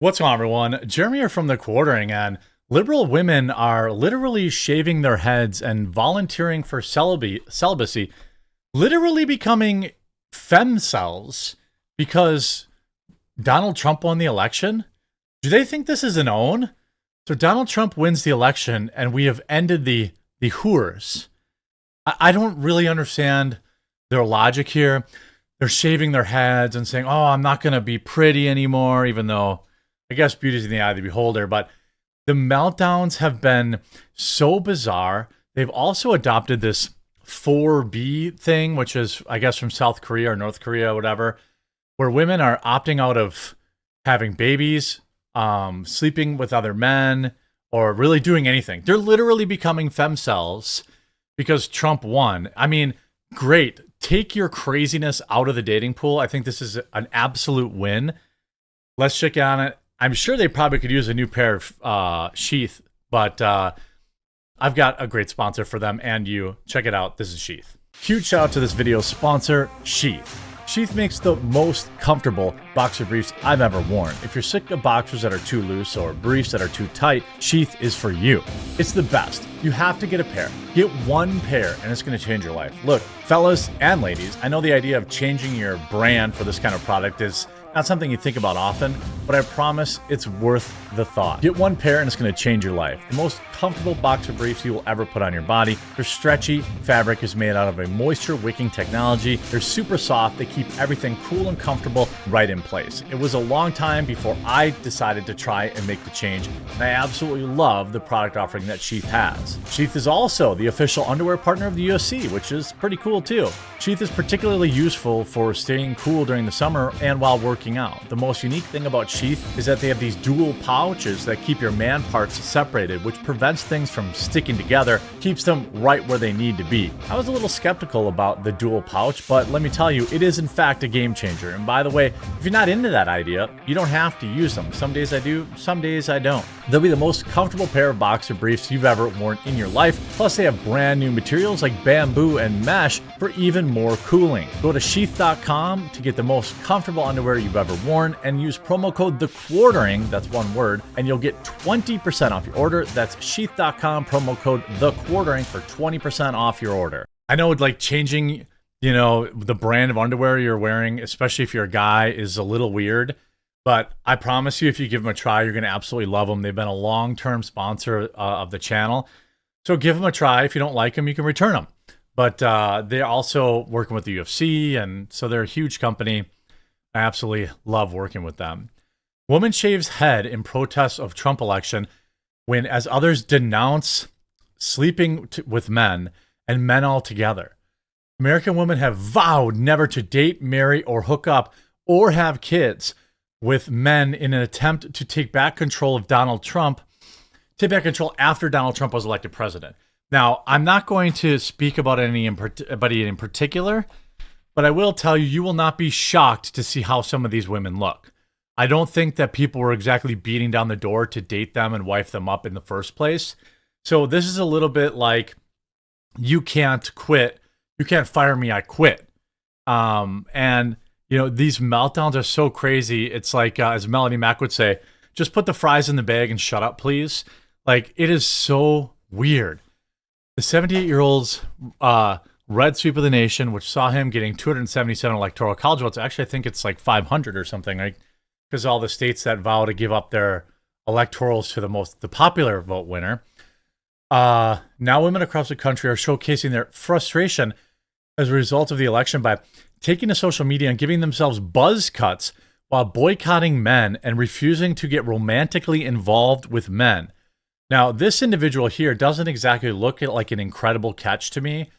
What's going on, everyone? Jeremy here from The Quartering, and liberal women are literally shaving their heads and volunteering for celibacy, literally becoming femcells because Donald Trump won the election. Do they think this is an own? So Donald Trump wins the election, and we have ended the whores. I don't really understand their logic here. They're shaving their heads and saying, "Oh, I'm not going to be pretty anymore," even though I guess beauty's in the eye of the beholder. But the meltdowns have been so bizarre. They've also adopted this 4B thing, which is, I guess, from South Korea or North Korea, or whatever, where women are opting out of having babies, sleeping with other men, or really doing anything. They're literally becoming femcells because Trump won. I mean, great. Take your craziness out of the dating pool. I think this is an absolute win. Let's check on it. I'm sure they probably could use a new pair of Sheath, but I've got a great sponsor for them and you. Check it out. This is Sheath. Huge shout out to this video's sponsor, Sheath. Sheath makes the most comfortable boxer briefs I've ever worn. If you're sick of boxers that are too loose or briefs that are too tight, Sheath is for you. It's the best. You have to get a pair. Get one pair and it's going to change your life. Look, fellas and ladies, I know the idea of changing your brand for this kind of product is not something you think about often, but I promise it's worth the thought. Get one pair and it's going to change your life. The most comfortable boxer briefs you will ever put on your body. Their stretchy fabric is made out of a moisture wicking technology. They're super soft. They keep everything cool and comfortable right in place. It was a long time before I decided to try and make the change, and I absolutely love the product offering that Sheath has. Sheath is also the official underwear partner of the UFC, which is pretty cool too. Sheath is particularly useful for staying cool during the summer and while working out. The most unique thing about Sheath is that they have these dual pouches that keep your man parts separated, which prevents things from sticking together, keeps them right where they need to be. I was a little skeptical about the dual pouch, but let me tell you, it is in fact a game changer. And by the way, if you're not into that idea, you don't have to use them. Some days I do, some days I don't. They'll be the most comfortable pair of boxer briefs you've ever worn in your life. Plus, they have brand new materials like bamboo and mesh for even more cooling. Go to sheath.com to get the most comfortable underwear you've ever worn and use promo code THEQUARTERING, that's one word, and you'll get 20% off your order. That's sheath.com, promo code THEQUARTERING for 20% off your order. I know, like, changing, the brand of underwear you're wearing, especially if you're a guy, is a little weird. But I promise you, if you give them a try, you're going to absolutely love them. They've been a long-term sponsor of the channel. So give them a try. If you don't like them, you can return them. But they're also working with the UFC, and so they're a huge company. I absolutely love working with them. Woman shaves head in protest of Trump election when, as others denounce sleeping with men and men altogether. American women have vowed never to date, marry, or hook up or have kids with men in an attempt to take back control of Donald Trump, take back control after Donald Trump was elected president. Now, I'm not going to speak about anybody in particular, but I will tell you, you will not be shocked to see how some of these women look. I don't think that people were exactly beating down the door to date them and wife them up in the first place. So this is a little bit like, you can't quit. You can't fire me, I quit. These meltdowns are so crazy. It's like, as Melanie Mack would say, just put the fries in the bag and shut up, please. Like, it is so weird. The 78-year-old's red sweep of the nation, which saw him getting 277 electoral college votes. Actually, I think it's like 500 or something, right? Because all the states that vow to give up their electorals to the popular vote winner. Now women across the country are showcasing their frustration as a result of the election by taking to social media and giving themselves buzz cuts while boycotting men and refusing to get romantically involved with men. Now, this individual here doesn't exactly look like an incredible catch to me.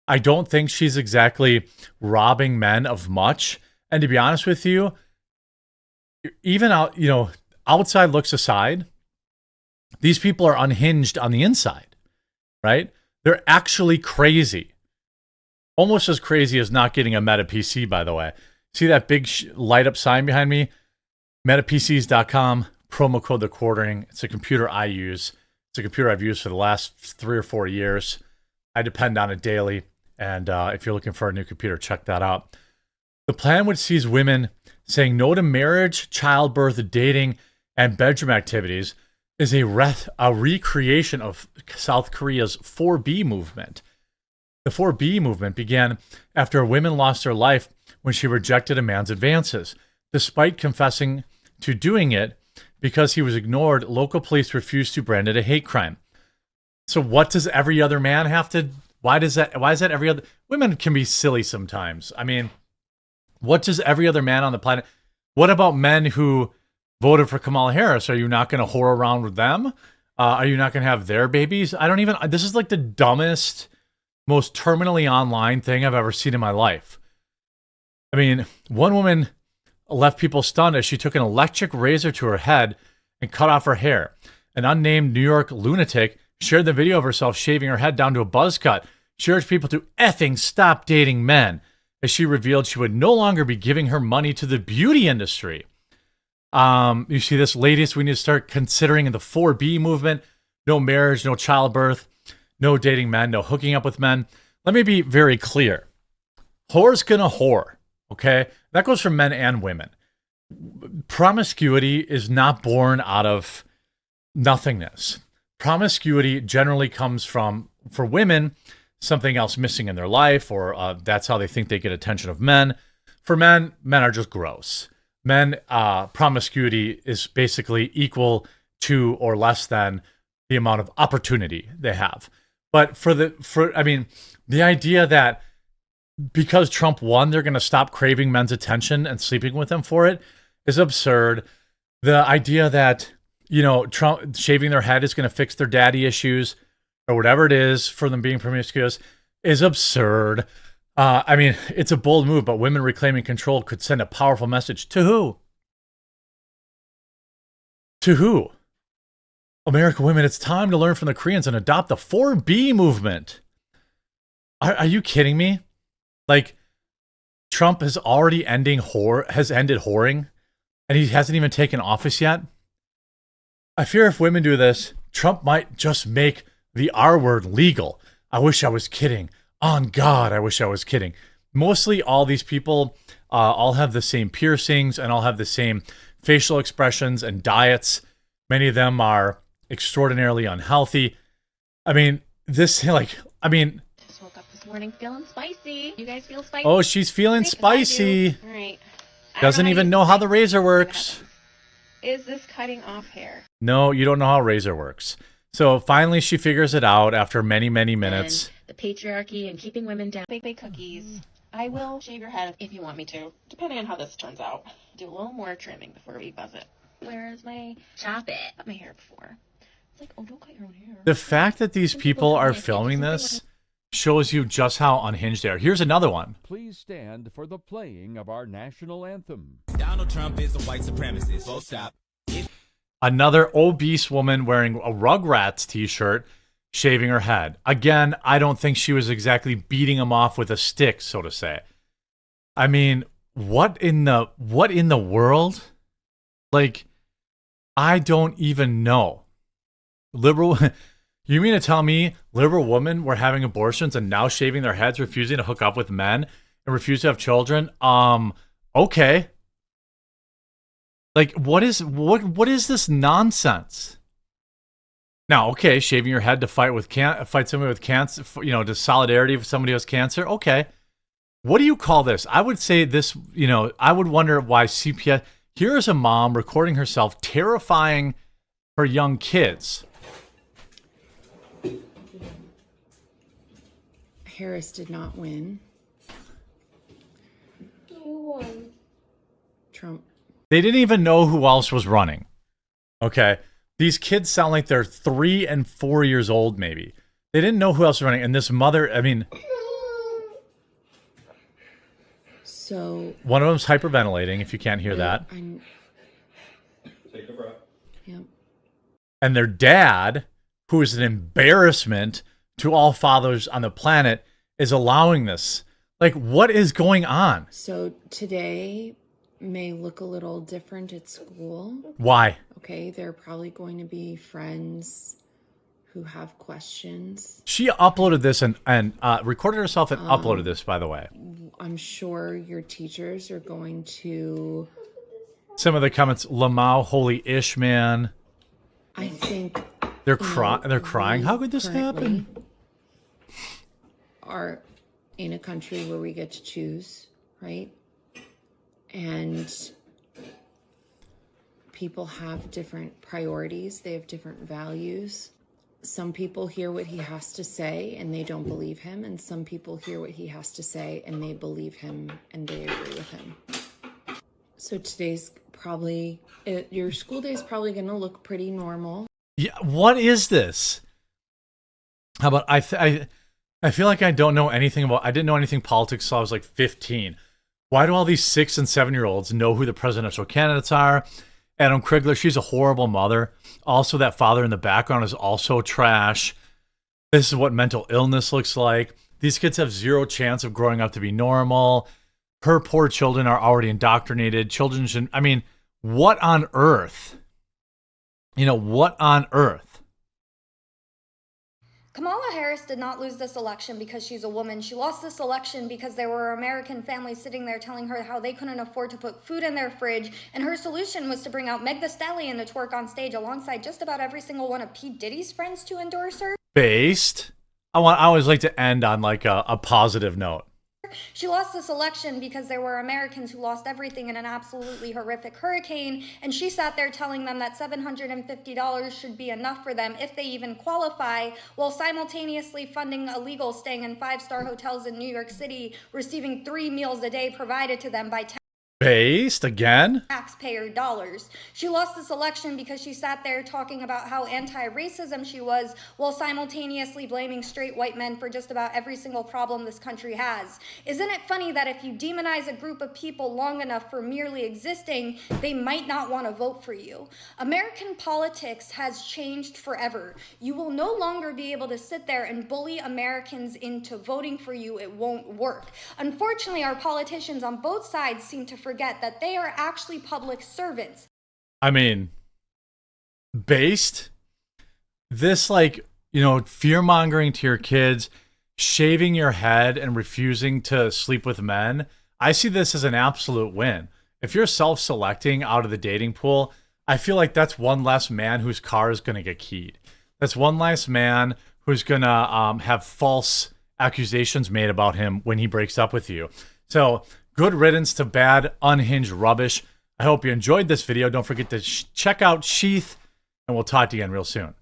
I don't think she's exactly robbing men of much. And to be honest with you, even outside looks aside, these people are unhinged on the inside, right? They're actually crazy. Almost as crazy as not getting a Meta PC, by the way. See that big light up sign behind me? MetaPCs.com, promo code THEQUARTERING. It's a computer I use. It's a computer I've used for the last 3 or 4 years. I depend on it daily. And if you're looking for a new computer, check that out. The plan would seize women saying no to marriage, childbirth, dating, and bedroom activities is a recreation of South Korea's 4B movement. The 4B movement began after a woman lost her life when she rejected a man's advances. Despite confessing to doing it because he was ignored, local police refused to brand it a hate crime. So what does every other man have to... Why is that every other... Women can be silly sometimes. I mean, what does every other man on the planet... What about men who voted for Kamala Harris? Are you not going to whore around with them? Are you not going to have their babies? I don't even... This is like the dumbest, most terminally online thing I've ever seen in my life. I mean, one woman left people stunned as she took an electric razor to her head and cut off her hair. An unnamed New York lunatic shared the video of herself shaving her head down to a buzz cut. She urged people to effing stop dating men, as she revealed she would no longer be giving her money to the beauty industry. You see this, ladies, we need to start considering the 4B movement. No marriage, no childbirth, no dating men, no hooking up with men. Let me be very clear. Whore's gonna whore, okay? That goes for men and women. Promiscuity is not born out of nothingness. Promiscuity generally comes from, for women, something else missing in their life, or that's how they think they get attention of men. For men, men are just gross. Men, promiscuity is basically equal to or less than the amount of opportunity they have. But I mean, the idea that because Trump won, they're going to stop craving men's attention and sleeping with them for it is absurd. The idea that, you know, Trump shaving their head is going to fix their daddy issues or whatever it is for them being promiscuous is absurd. I mean, it's a bold move, but women reclaiming control could send a powerful message to who? To who? American women, it's time to learn from the Koreans and adopt the 4B movement. Are you kidding me? Like, Trump has already ended whoring, and he hasn't even taken office yet. I fear if women do this, Trump might just make the R word legal. I wish I was kidding. On God, I wish I was kidding. Mostly all these people all have the same piercings and all have the same facial expressions and diets. Many of them are extraordinarily unhealthy. I mean, just woke up this morning feeling spicy. You guys feel spicy? Oh, she's feeling spicy. All right. Doesn't even know how the razor works. Is this cutting off hair? No, you don't know how a razor works. So finally she figures it out after many, many minutes. And the patriarchy and keeping women down. Bake cookies. I will shave your head if you want me to, depending on how this turns out. Do a little more trimming before we buzz it. Where is my... Chop it. Cut my hair before. It's like, oh, don't cut your own hair. The fact that these people are filming this shows you just how unhinged they are. Here's another one. Please stand for the playing of our national anthem. Donald Trump is a white supremacist. Full stop. Another obese woman wearing a Rugrats t-shirt, shaving her head. Again, I don't think she was exactly beating him off with a stick, so to say. I mean, what in the world? Like, I don't even know. Liberal... You mean to tell me liberal women were having abortions and now shaving their heads, refusing to hook up with men, and refuse to have children? Okay. Like, what is this nonsense? Now, okay, shaving your head to fight somebody with cancer, you know, to solidarity with somebody who has cancer. Okay. What do you call this? I would say this, you know, I would wonder why CPS. Here is a mom recording herself terrifying her young kids. Harris did not win. Who won? Trump. They didn't even know who else was running. Okay. These kids sound like they're 3 and 4 years old, maybe. They didn't know who else was running. And this mother, I mean... So... One of them's hyperventilating, if you can't hear that. Take a breath. Yep. And their dad, who is an embarrassment to all fathers on the planet, is allowing this. Like, what is going on? So today may look a little different at school. Why? Okay, there are probably going to be friends who have questions. She uploaded this and recorded herself and uploaded this, by the way. I'm sure your teachers are going to Some of the comments, Lamau, holy ish, man. I think They're crying. How could this happen? Are in a country where we get to choose, right? And people have different priorities. They have different values. Some people hear what he has to say and they don't believe him. And some people hear what he has to say and they believe him and they agree with him. So today's probably, your school day is probably going to look pretty normal. Yeah, what is this? How about I feel like I don't know anything about. I didn't know anything politics until I was like 15. Why do all these 6 and 7-year-olds know who the presidential candidates are? Adam Krigler, she's a horrible mother. Also, that father in the background is also trash. This is what mental illness looks like. These kids have zero chance of growing up to be normal. Her poor children are already indoctrinated. Children should, I mean, what on earth? You know, what on earth? Kamala Harris did not lose this election because she's a woman. She lost this election because there were American families sitting there telling her how they couldn't afford to put food in their fridge, and her solution was to bring out Meg Thee Stallion to twerk on stage alongside just about every single one of P. Diddy's friends to endorse her. Based. I always like to end on like a positive note. She lost this election because there were Americans who lost everything in an absolutely horrific hurricane, and she sat there telling them that $750 should be enough for them if they even qualify, while simultaneously funding illegals staying in 5-star hotels in New York City, receiving 3 meals a day provided to them by Based again? taxpayer dollars. She lost this election because she sat there talking about how anti-racism she was, while simultaneously blaming straight white men for just about every single problem this country has. Isn't it funny that if you demonize a group of people long enough for merely existing, they might not want to vote for you? American politics has changed forever. You will no longer be able to sit there and bully Americans into voting for you. It won't work. Unfortunately, our politicians on both sides seem to forget that they are actually public servants. I mean, based this, like, you know, fear mongering to your kids, shaving your head and refusing to sleep with men. I see this as an absolute win. If you're self-selecting out of the dating pool, I feel like that's one less man whose car is going to get keyed. That's one less man who's going to have false accusations made about him when he breaks up with you. So good riddance to bad, unhinged rubbish. I hope you enjoyed this video. Don't forget to check out Sheath, and we'll talk to you again real soon.